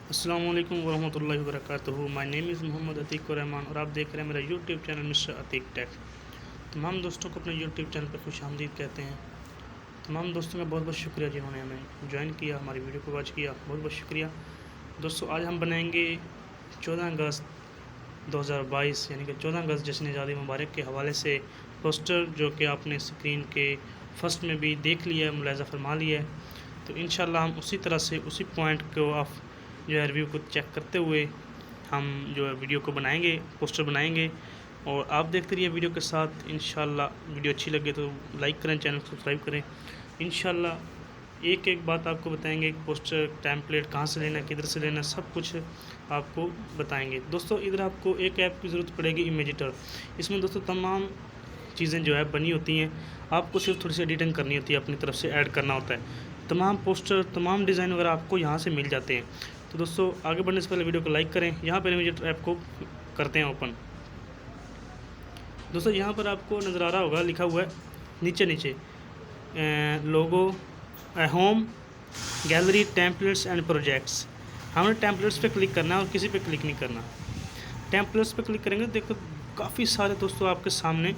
अस्सलाम वालेकुम वरहमतुल्लाहि वबरकातुहू। My name is Mohammad Atiq Rahman और आप देख रहे हैं मेरा YouTube channel mister Atiq tech. तमाम दोस्तों को अपने यूट्यूब चैनल पर खुश आमदीद कहते हैं। तमाम दोस्तों का बहुत बहुत शुक्रिया जिन्होंने हमें ज्वाइन किया, हमारी वीडियो को वॉच किया, बहुत बहुत शुक्रिया दोस्तों। आज हम बनाएंगे 14 अगस्त 2022 यानी कि 14 अगस्त जश्न आज़ादी मुबारक के हवाले से पोस्टर, जो कि आपने स्क्रीन के फर्स्ट में भी देख लिया, मुलाज़ा फरमा लिया है। तो इंशाल्लाह हम उसी तरह से उसी पॉइंट को आप जो है रिव्यू को चेक करते हुए हम जो है वीडियो को बनाएंगे, पोस्टर बनाएंगे और आप देखते रहिए वीडियो के साथ। इंशाल्लाह वीडियो अच्छी लगे तो लाइक करें, चैनल को सब्सक्राइब करें। इंशाल्लाह एक एक बात आपको बताएंगे, पोस्टर टेम्पलेट कहाँ से लेना है, किधर से लेना है, सब कुछ आपको बताएंगे दोस्तों। इधर आपको एक ऐप की ज़रूरत पड़ेगी, इमेजिटर। इसमें दोस्तों तमाम चीज़ें जो है बनी होती हैं, आपको सिर्फ थोड़ी सी एडिटिंग करनी होती है, अपनी तरफ से ऐड करना होता है। तमाम पोस्टर, तमाम डिज़ाइन वगैरह आपको यहाँ से मिल जाते हैं। तो दोस्तों आगे बढ़ने से पहले वीडियो को लाइक करें। यहाँ पर इमेजिटर ऐप को करते हैं ओपन। दोस्तों यहाँ पर आपको नज़र आ रहा होगा, लिखा हुआ है नीचे नीचे logo, home, gallery, templates and projects. हमने टेम्पलेट्स पे क्लिक करना है और किसी पे क्लिक नहीं करना। टेम्पलेट्स पे क्लिक करेंगे देखो काफ़ी सारे दोस्तों आपके सामने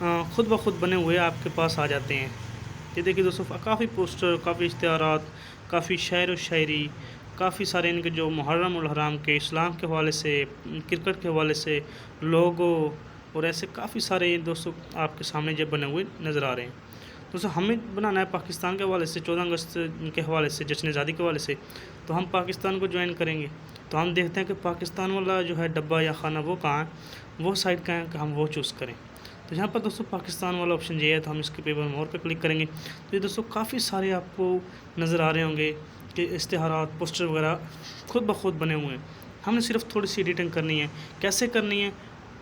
खुद ब खुद बने हुए आपके पास आ जाते हैं। ये देखिए दोस्तों, काफ़ी पोस्टर, काफ़ी इश्तिहारात, काफ़ी शायर व शायरी, काफ़ी सारे इनके जो मुहर्रम उल हराम के, इस्लाम के हवाले से, क्रिकेट के हवाले से, लोगो और ऐसे काफ़ी सारे दोस्तों आपके सामने जब बने हुए नज़र आ रहे हैं। दोस्तों हमें बनाना है पाकिस्तान के हवाले से, 14 अगस्त के हवाले से, जश्न आज़ादी के हवाले से। तो हम पाकिस्तान को ज्वाइन करेंगे। तो हम देखते हैं कि पाकिस्तान वाला जो है डब्बा या खाना वो कहाँ है, वो साइड कहाँ है कि हम वो चूज़ करें। तो यहाँ पर दोस्तों पाकिस्तान वाला ऑप्शन ये है, तो हम इसके पेपर मोर पे क्लिक करेंगे। तो ये दोस्तों काफ़ी सारे आपको नज़र आ रहे होंगे कि इश्तिहारात, पोस्टर वगैरह खुद ब खुद बने हुए हैं। हमने सिर्फ थोड़ी सी एडिटिंग करनी है। कैसे करनी है,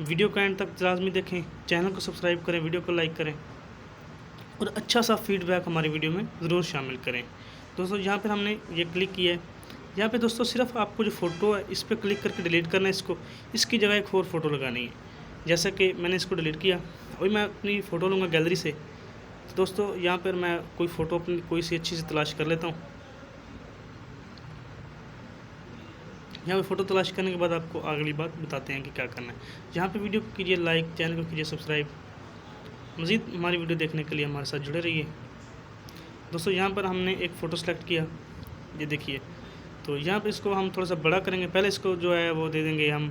वीडियो को एंड तक लाज़मी देखें, चैनल को सब्सक्राइब करें, वीडियो को लाइक करें और अच्छा सा फीडबैक हमारी वीडियो में ज़रूर शामिल करें। दोस्तों यहाँ पर हमने ये क्लिक किया है। यहाँ पे दोस्तों सिर्फ आपको जो फ़ोटो है इस पर क्लिक करके डिलीट करना है इसको, इसकी जगह एक और फ़ोटो लगानी है। जैसा कि मैंने इसको डिलीट किया, अभी मैं अपनी फ़ोटो लूँगा गैलरी से। तो दोस्तों यहाँ पर मैं कोई फ़ोटो अपनी कोई सी अच्छी सी तलाश कर लेता हूँ। यहाँ पे फ़ोटो तलाश करने के बाद आपको अगली बात बताते हैं कि क्या करना है। यहाँ पे वीडियो को कीजिए लाइक, चैनल को कीजिए सब्सक्राइब। मज़ीद हमारी वीडियो देखने के लिए हमारे साथ जुड़े रहिए दोस्तों। यहाँ पर हमने एक फ़ोटो सेलेक्ट किया, ये देखिए। तो यहाँ पे इसको हम थोड़ा सा बड़ा करेंगे। पहले इसको जो है वो दे देंगे, हम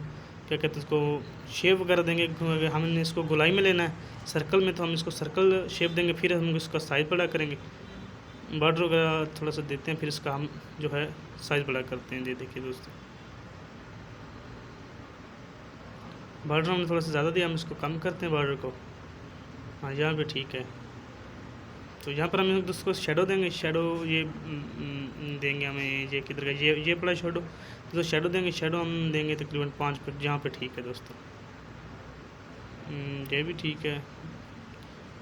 क्या कहते हैं इसको शेप वगैरह देंगे। हमने इसको गोलाई में लेना है, सर्कल में, तो हम इसको सर्कल शेप देंगे। फिर हम इसका साइज़ बड़ा करेंगे, बॉर्डर वगैरह थोड़ा सा देते हैं, फिर इसका हम जो है साइज़ बड़ा करते हैं। ये देखिए दोस्तों, बॉर्डर हमने थोड़ा सा ज़्यादा दिया, हम इसको कम करते हैं बॉर्डर को। हाँ यहाँ पे ठीक है। तो यहाँ पर हम उसको शेडो देंगे। शेडो ये देंगे हमें, ये किधर का, ये पड़ा शेडो। तो शेडो देंगे, शेडो हम देंगे तकरीबन 5 पे, जहाँ पे ठीक है दोस्तों। ये भी ठीक है,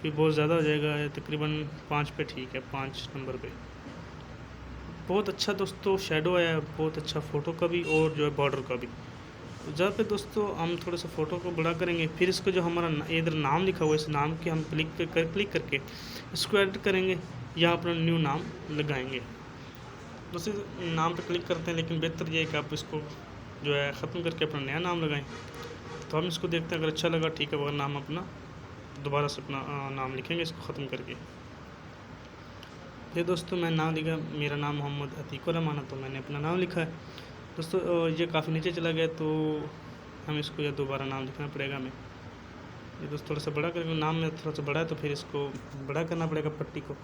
फिर बहुत ज़्यादा हो जाएगा, तकरीबन 5 पे ठीक है, 5 नंबर पे। बहुत अच्छा दोस्तों शेडो है, बहुत अच्छा फ़ोटो का भी और जो है बॉर्डर का भी। जहाँ पे दोस्तों हम थोड़ा सा फ़ोटो को बड़ा करेंगे, फिर इसको जो हमारा इधर नाम लिखा हुआ है, इस नाम के हम क्लिक करके इसको एडिट करेंगे या अपना न्यू नाम लगाएंगे। दोस्तों नाम पे क्लिक करते हैं, लेकिन बेहतर ये है कि आप इसको जो है ख़त्म करके अपना नया नाम लगाएं। तो हम इसको देखते हैं, अगर अच्छा लगा ठीक है, अगर नाम अपना दोबारा से अपना नाम लिखेंगे इसको ख़त्म करके। ये दोस्तों मैं नाम लिखा, मेरा नाम मोहम्मद अतीक रहमान, तो मैंने अपना नाम लिखा है दोस्तों। ये काफ़ी नीचे चला गया, तो हम इसको या दोबारा नाम लिखना पड़ेगा हमें। ये दोस्तों थोड़ा सा बड़ा करके, नाम में थोड़ा सा बड़ा है तो फिर इसको बड़ा करना पड़ेगा पट्टी को।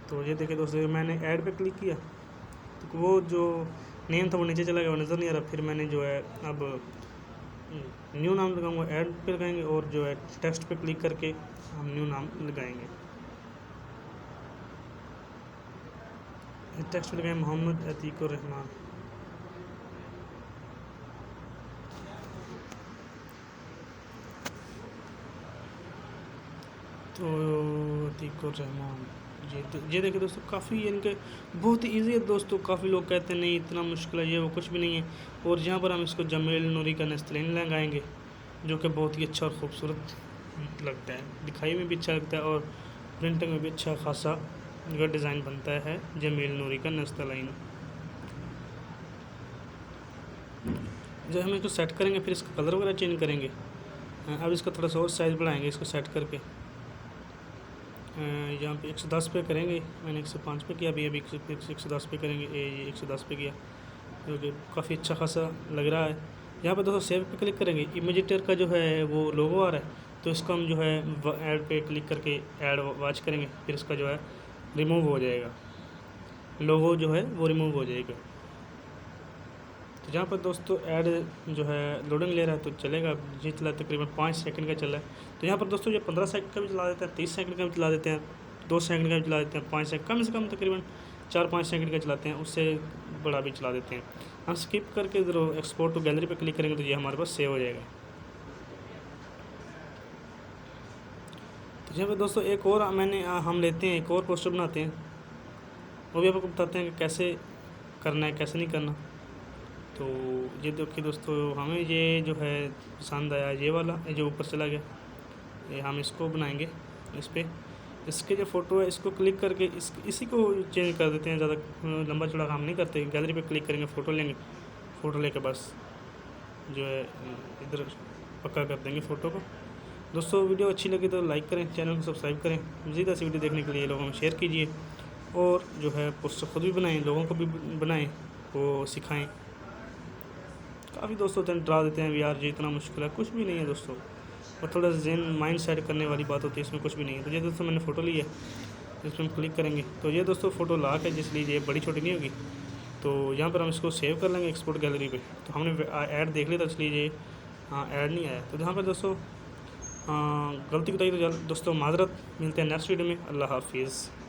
तो ये देखिए दोस्तों, मैंने ऐड पे क्लिक किया तो वो जो नेम था वो नीचे चला गया, वो नज़र नहीं आ रहा। फिर मैंने जो है अब न्यू नाम लगाऊंगा, ऐड पे लगाएंगे और जो है टेक्स्ट पे क्लिक करके हम न्यू नाम लगाएंगे। टेक्स्ट पे लगाएंगे मोहम्मद अतीक रहमान। तो अतीक रहमान, ये देखिए दोस्तों, काफ़ी इनके बहुत ही ईजी है दोस्तों। काफ़ी लोग कहते हैं नहीं इतना मुश्किल है, ये वो कुछ भी नहीं है। और यहाँ पर हम इसको जमील नूरी का नस्तलीन लगाएंगे, जो कि बहुत ही अच्छा और ख़ूबसूरत लगता है, दिखाई में भी अच्छा लगता है और प्रिंटिंग में भी अच्छा खासा जो डिज़ाइन बनता है जमील नूरी का नस्तलीन। जब हम इसको सेट करेंगे फिर इसका कलर वगैरह चेंज करेंगे। अब इसका थोड़ा सा और साइज़ बढ़ाएंगे इसको सेट करके। यहाँ पे 110 पे करेंगे, मैंने 105 पे किया, अभी 110 पे करेंगे। ये 110 पे किया जो कि काफ़ी अच्छा खासा लग रहा है। यहाँ पे दोस्तों सेव पे क्लिक करेंगे, इमेजिटर का जो है वो लोगो आ रहा है, तो इसको हम जो है ऐड पे क्लिक करके ऐड वॉच करेंगे, फिर इसका जो है रिमूव हो जाएगा, लोगो जो है वो रिमूव हो जाएगा। तो यहाँ पर दोस्तों ऐड जो है लोडिंग ले रहा है तो चलेगा, ये चला तकरीबन 5 सेकंड का चला है। तो यहाँ पर दोस्तों ये 15 सेकंड का भी चला देते हैं, 30 सेकंड का भी चला देते हैं, 2 सेकंड का भी चला देते हैं, 5 सेकंड कम से कम तकरीबन 4-5 सेकंड का चलाते हैं, उससे बड़ा भी चला देते हैं। हम स्किप करके इधर एक्सपोर्ट टू गैलरी पे क्लिक करेंगे तो ये हमारे पास सेव हो जाएगा। तो यहाँ पर दोस्तों एक और हम लेते हैं, एक और पोस्टर बनाते हैं, वो भी आपको बताते हैं कि कैसे करना है कैसे नहीं करना। तो ये देखिए दोस्तों, हमें ये जो है पसंद आया, ये वाला जो ऊपर चला गया, ये हम इसको बनाएंगे। इस पर इसके जो फ़ोटो है इसको क्लिक करके इसी को चेंज कर देते हैं, ज़्यादा लंबा चौड़ा काम नहीं करते। गैलरी पे क्लिक करेंगे, फ़ोटो लेंगे, फ़ोटो लेके बस जो है इधर पक्का कर देंगे फ़ोटो को। दोस्तों वीडियो अच्छी लगी तो लाइक करें, चैनल को सब्सक्राइब करें, मज़ीद ऐसी वीडियो देखने के लिए लोगों में शेयर कीजिए, और जो है पोस्टर खुद भी बनाएँ, लोगों को भी बनाएँ, वो सिखाएँ। काफ़ी दोस्तों डरा देते हैं यार ये इतना मुश्किल है, कुछ भी नहीं है दोस्तों, और थोड़ा जेन माइंड सेट करने वाली बात होती है, इसमें कुछ भी नहीं है। तो ये दोस्तों मैंने फ़ोटो ली है, इसमें हम क्लिक करेंगे तो ये दोस्तों फ़ोटो लॉक है, जिसलिए ये बड़ी छोटी नहीं होगी। तो यहाँ पर हम इसको सेव कर लेंगे एक्सपोर्ट गैलरी पे। तो हमने ऐड देख लिया था इसलिए ये ऐड नहीं आया। तो यहाँ पर दोस्तों गलती बताई तो दोस्तों माजरत, मिलते हैं नेक्स्ट वीडियो में। अल्लाह हाफिज़।